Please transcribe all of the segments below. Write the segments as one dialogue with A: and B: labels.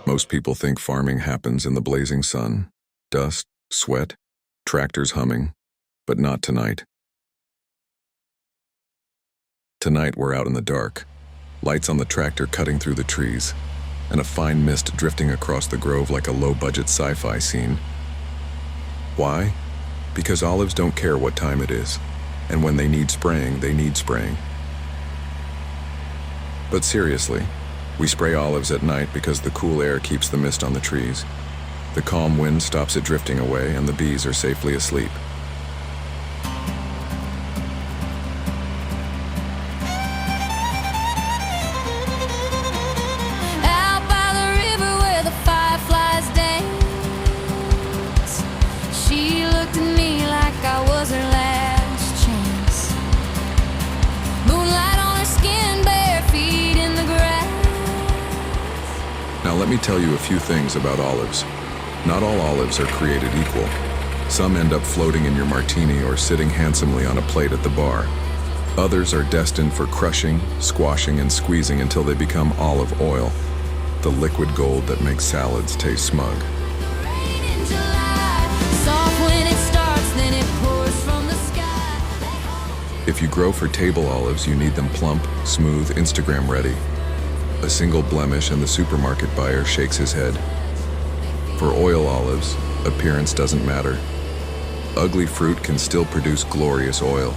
A: Most people think farming happens in the blazing sun, dust, sweat, tractors humming, but not tonight. Tonight we're out in the dark, lights on the tractor cutting through the trees, and a fine mist drifting across the grove like a low-budget sci-fi scene. Why? Because olives don't care what time it is, and when they need spraying, they need spraying. But seriously, we spray olives at night because the cool air keeps the mist on the trees. The calm wind stops it drifting away, and the bees are safely asleep.
B: Out by the river where the fireflies dance, she looked at me like I was her last chance. Moonlight on her skin, bare feet in the grass.
A: Now let me tell you a few things about olives. Not all olives are created equal. Some end up floating in your martini or sitting handsomely on a plate at the bar. Others are destined for crushing, squashing, and squeezing until they become olive oil, the liquid gold that makes salads taste smug.
B: Rain in July, soft when it starts, then it pours from the sky.
A: If you grow for table olives, you need them plump, smooth, Instagram ready. A single blemish and the supermarket buyer shakes his head. For oil olives, appearance doesn't matter. Ugly fruit can still produce glorious oil.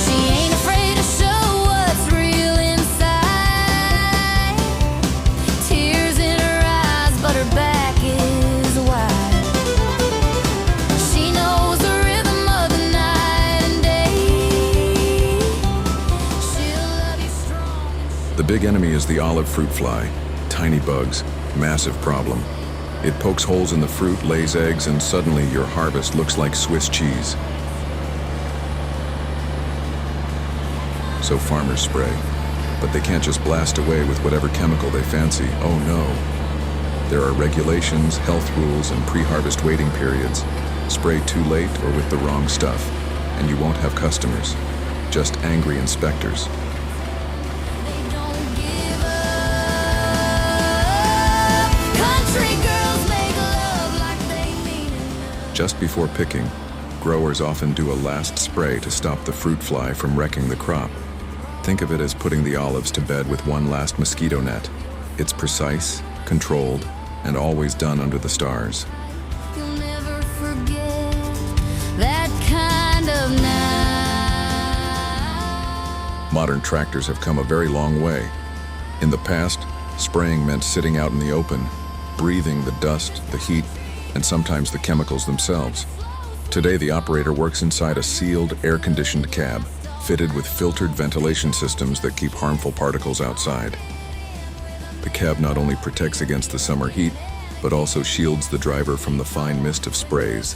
B: She ain't afraid to show what's real inside. Tears in her eyes, but her back is wide. She knows the rhythm of the night and day. She'll love you strong.
A: The big enemy is the olive fruit fly. Tiny bugs, massive problem. It pokes holes in the fruit, lays eggs, and suddenly your harvest looks like Swiss cheese. So farmers spray, but they can't just blast away with whatever chemical they fancy. Oh no. There are regulations, health rules, and pre-harvest waiting periods. Spray too late or with the wrong stuff, and you won't have customers, just angry inspectors.
B: They don't give up. Country girls make love like they mean it.
A: Just before picking, growers often do a last spray to stop the fruit fly from wrecking the crop. Think of it as putting the olives to bed with one last mosquito net. It's precise, controlled, and always done under the stars.
B: You'll never forget that kind of night.
A: Modern tractors have come a very long way. In the past, spraying meant sitting out in the open, breathing the dust, the heat, and sometimes the chemicals themselves. Today, the operator works inside a sealed, air-conditioned cab, fitted with filtered ventilation systems that keep harmful particles outside. The cab not only protects against the summer heat, but also shields the driver from the fine mist of sprays.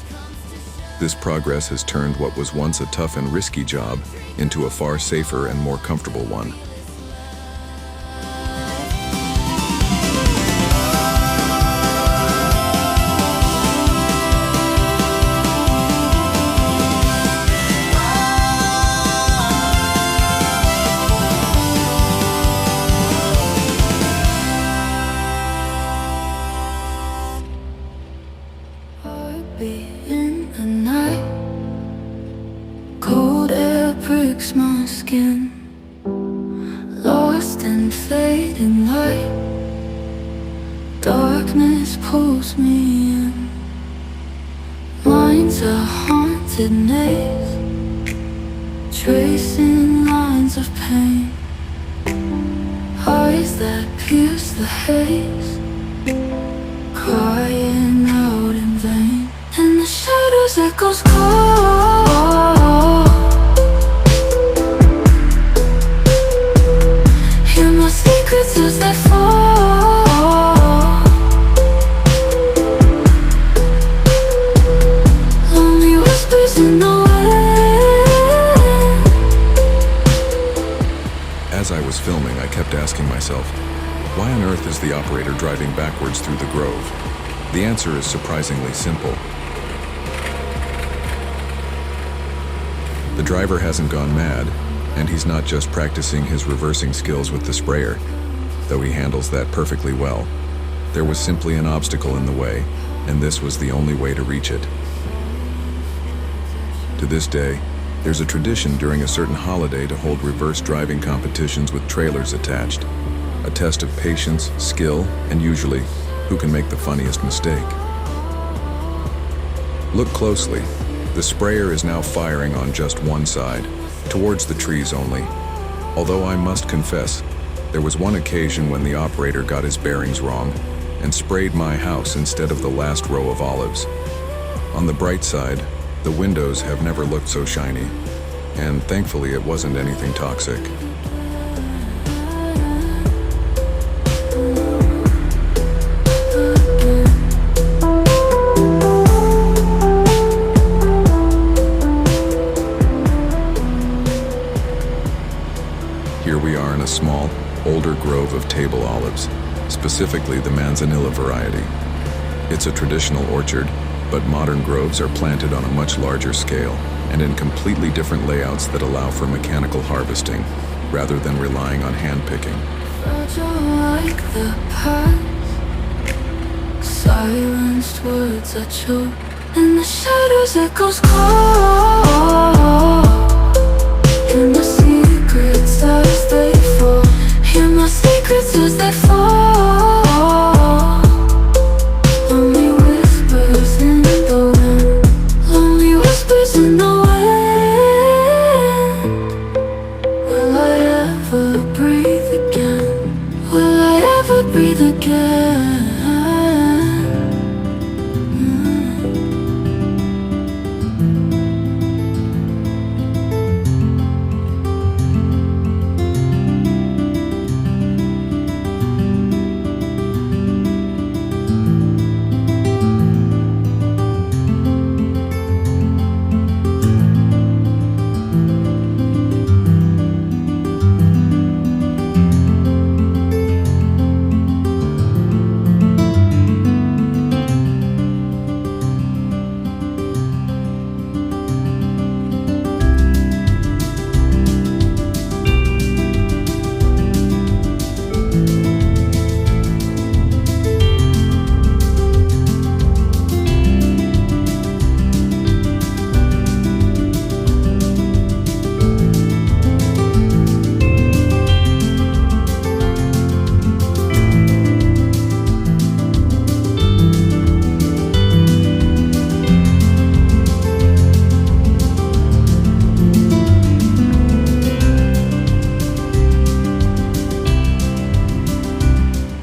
A: This progress has turned what was once a tough and risky job into a far safer and more comfortable one.
B: Heartbeat in the night, cold air pricks my skin, lost in fading light, darkness pulls me in. Mind's a haunted maze, tracing lines of pain, eyes that pierce the haze, crying out in vain. In the shadows echoes call, hear my secrets as they fall. Lonely whispers in the wind.
A: As I was filming, I kept asking myself, why on earth is the operator driving backwards through the grove? The answer is surprisingly simple. The driver hasn't gone mad, And he's not just practicing his reversing skills with the sprayer, though he handles that perfectly well. There was simply an obstacle in the way, and this was the only way to reach it. To this day, there's a tradition during a certain holiday to hold reverse driving competitions with trailers attached. A test of patience, skill, and usually, who can make the funniest mistake. Look closely. The sprayer is now firing on just one side, towards the trees only. Although I must confess, there was one occasion when the operator got his bearings wrong and sprayed my house instead of the last row of olives. On the bright side, the windows have never looked so shiny, and thankfully it wasn't anything toxic. Here we are in a small, older grove of table olives, specifically the Manzanilla variety. It's a traditional orchard, but modern groves are planted on a much larger scale and in completely different layouts that allow for mechanical harvesting, rather than relying on hand-picking.
B: Like the past, silenced words I choke, in the shadows echoes call. Hear my secrets as they fall. Hear my secrets as they fall. Lonely whispers in the wind. Lonely whispers in the wind. Will I ever breathe again? Will I ever breathe again?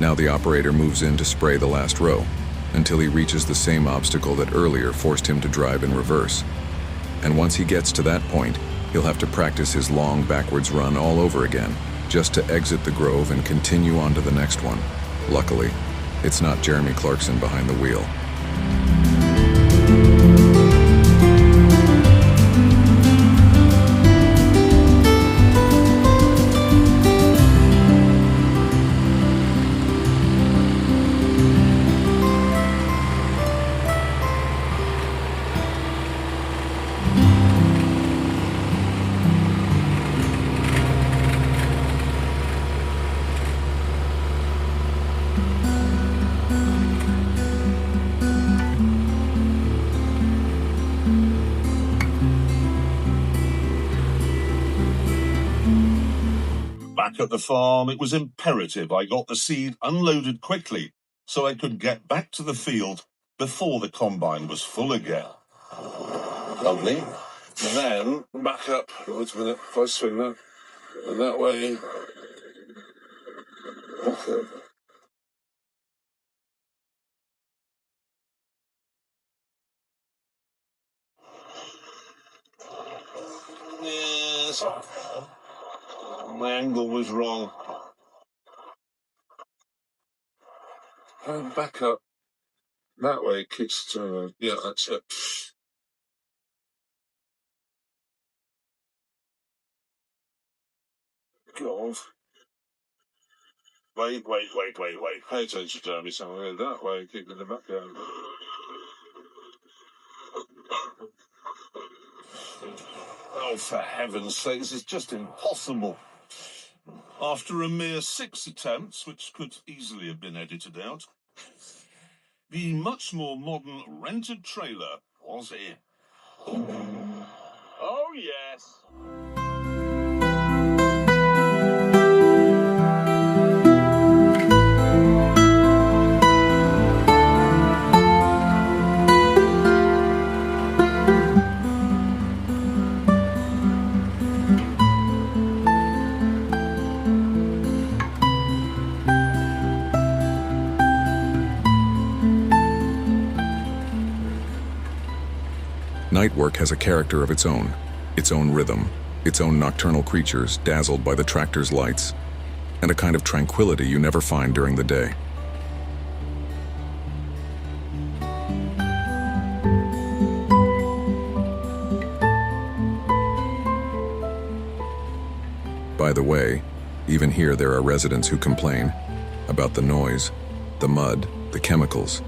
A: Now the operator moves in to spray the last row, until he reaches the same obstacle that earlier forced him to drive in reverse. And once he gets to that point, he'll have to practice his long backwards run all over again, just to exit the grove and continue on to the next one. Luckily, it's not Jeremy Clarkson behind the wheel.
C: Back at the farm, it was imperative I got the seed unloaded quickly so I could get back to the field before the combine was full again.
D: Lovely. And then back up. Wait a minute. If I swing that, and that way. Okay.
C: Yes. My angle was wrong.
D: And back up. That way, kicks to. Yeah, that's it. Go on.
C: Wait.
D: Pay attention, Jeremy. So that way, kick in the back down.
C: Oh, for heaven's sake, this is just impossible. After a mere 6 attempts, which could easily have been edited out, the much more modern rented trailer was here.
D: Oh, yes.
A: Night work has a character of its own rhythm, its own nocturnal creatures dazzled by the tractor's lights, and a kind of tranquility you never find during the day. By the way, even here there are residents who complain about the noise, the mud, the chemicals,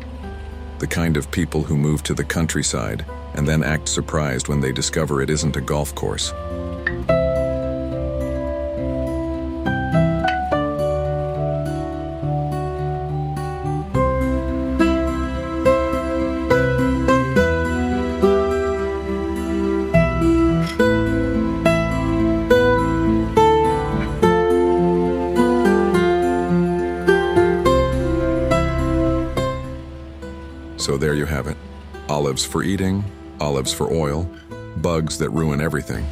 A: the kind of people who move to the countryside and then act surprised when they discover it isn't a golf course. So there you have it. Olives for eating, olives for oil, bugs that ruin everything,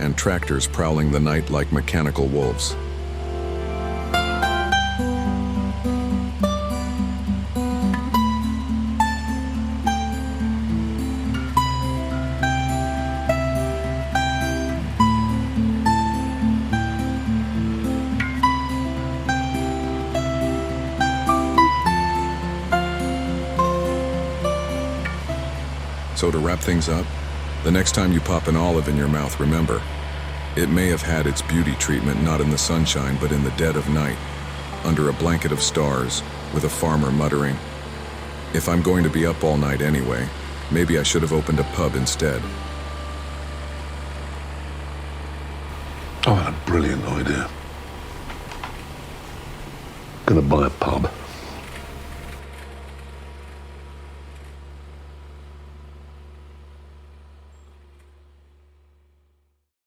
A: and tractors prowling the night like mechanical wolves. So to wrap things up, the next time you pop an olive in your mouth, remember, it may have had its beauty treatment not in the sunshine but in the dead of night, under a blanket of stars, with a farmer muttering, "If I'm going to be up all night anyway, maybe I should have opened a pub instead."
D: I had a brilliant idea. Gonna buy a pub.